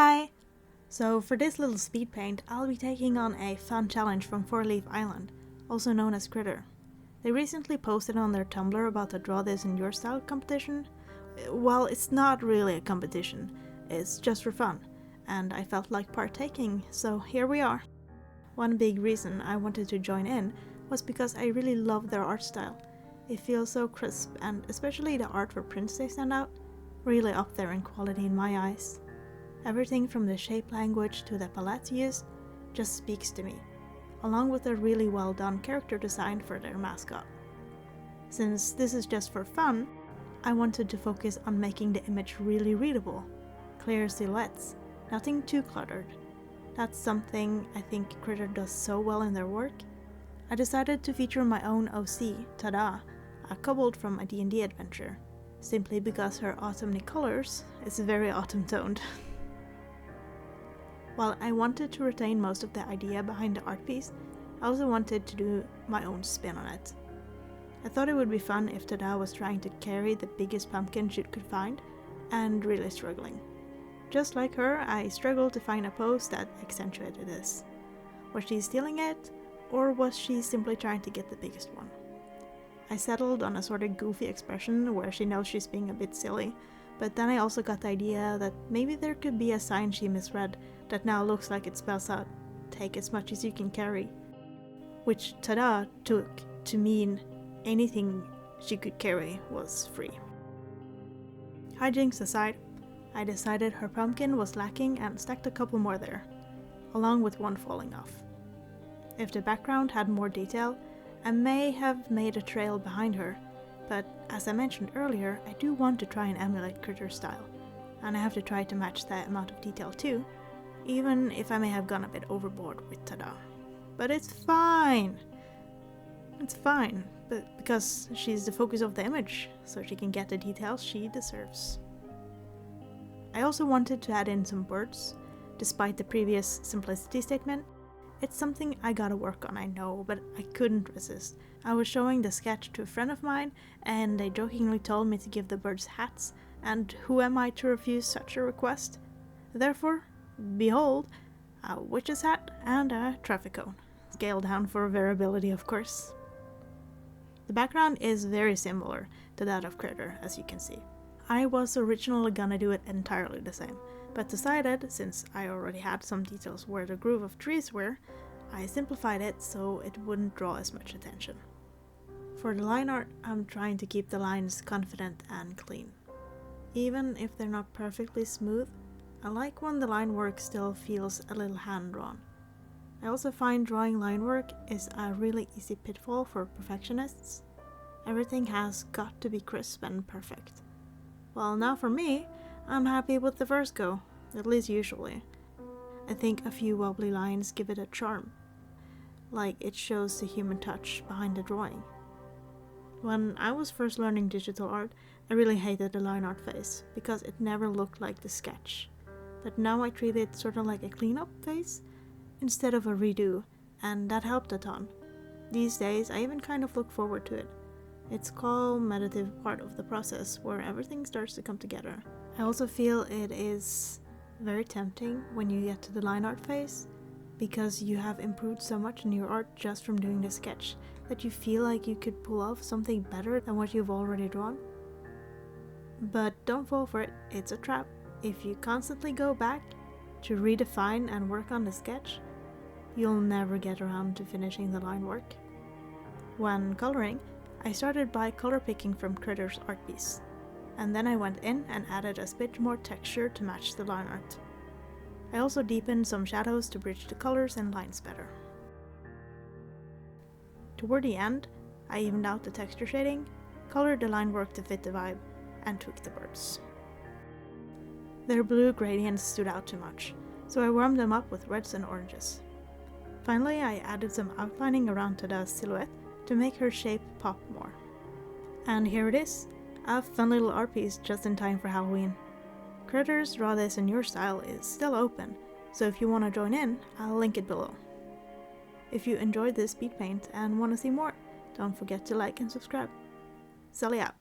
Hi! So for this little speed paint, I'll be taking on a fun challenge from 4-Leaf Island, also known as Critter. They recently posted on their Tumblr about the Draw This in Your Style competition. Well, it's not really a competition, it's just for fun, and I felt like partaking, so here we are. One big reason I wanted to join in was because I really love their art style. It feels so crisp, and especially the art for prints they send out, really up there in quality in my eyes. Everything from the shape language to the palettes used just speaks to me, along with a really well done character design for their mascot. Since this is just for fun, I wanted to focus on making the image really readable, clear silhouettes, nothing too cluttered. That's something I think Critter does so well in their work. I decided to feature my own OC, Tada, a kobold from a D&D adventure, simply because her autumny colors is very autumn-toned. While I wanted to retain most of the idea behind the art piece, I also wanted to do my own spin on it. I thought it would be fun if Tada was trying to carry the biggest pumpkin she could find, and really struggling. Just like her, I struggled to find a pose that accentuated this. Was she stealing it, or was she simply trying to get the biggest one? I settled on a sort of goofy expression where she knows she's being a bit silly, but then I also got the idea that maybe there could be a sign she misread that now looks like it spells out, "Take as much as you can carry," which Tada took to mean anything she could carry was free. Hijinks aside, I decided her pumpkin was lacking and stacked a couple more there, along with one falling off. If the background had more detail, I may have made a trail behind her, but as I mentioned earlier, I do want to try and emulate Critter style, and I have to try to match that amount of detail too, even if I may have gone a bit overboard with Tada. But it's fine! It's fine, but because she's the focus of the image, so she can get the details she deserves. I also wanted to add in some birds. Despite the previous simplicity statement, it's something I gotta work on, I know, but I couldn't resist. I was showing the sketch to a friend of mine, and they jokingly told me to give the birds hats, and who am I to refuse such a request? Therefore, behold, a witch's hat and a traffic cone. Scaled down for variability, of course. The background is very similar to that of Critter, as you can see. I was originally gonna do it entirely the same, but decided, since I already had some details where the groove of trees were, I simplified it so it wouldn't draw as much attention. For the line art, I'm trying to keep the lines confident and clean. Even if they're not perfectly smooth, I like when the line work still feels a little hand-drawn. I also find drawing line work is a really easy pitfall for perfectionists. Everything has got to be crisp and perfect. Well, now for me, I'm happy with the first go, at least usually. I think a few wobbly lines give it a charm, like it shows the human touch behind the drawing. When I was first learning digital art, I really hated the line art phase, because it never looked like the sketch. But now I treat it sort of like a cleanup phase, instead of a redo, and that helped a ton. These days, I even kind of look forward to it. It's called meditative part of the process, where everything starts to come together. I also feel it is very tempting when you get to the line art phase, because you have improved so much in your art just from doing the sketch, that you feel like you could pull off something better than what you've already drawn. But don't fall for it, it's a trap. If you constantly go back to redefine and work on the sketch, you'll never get around to finishing the line work. When coloring, I started by color picking from Critter's art piece, and then I went in and added a bit more texture to match the line art. I also deepened some shadows to bridge the colors and lines better. Toward the end, I evened out the texture shading, colored the line work to fit the vibe, and tweaked the birds. Their blue gradients stood out too much, so I warmed them up with reds and oranges. Finally, I added some outlining around Tada's silhouette to make her shape pop more. And here it is, a fun little art piece just in time for Halloween. Critter's Draw This in Your Style is still open, so if you want to join in, I'll link it below. If you enjoyed this speed paint and want to see more, don't forget to like and subscribe. Sully out.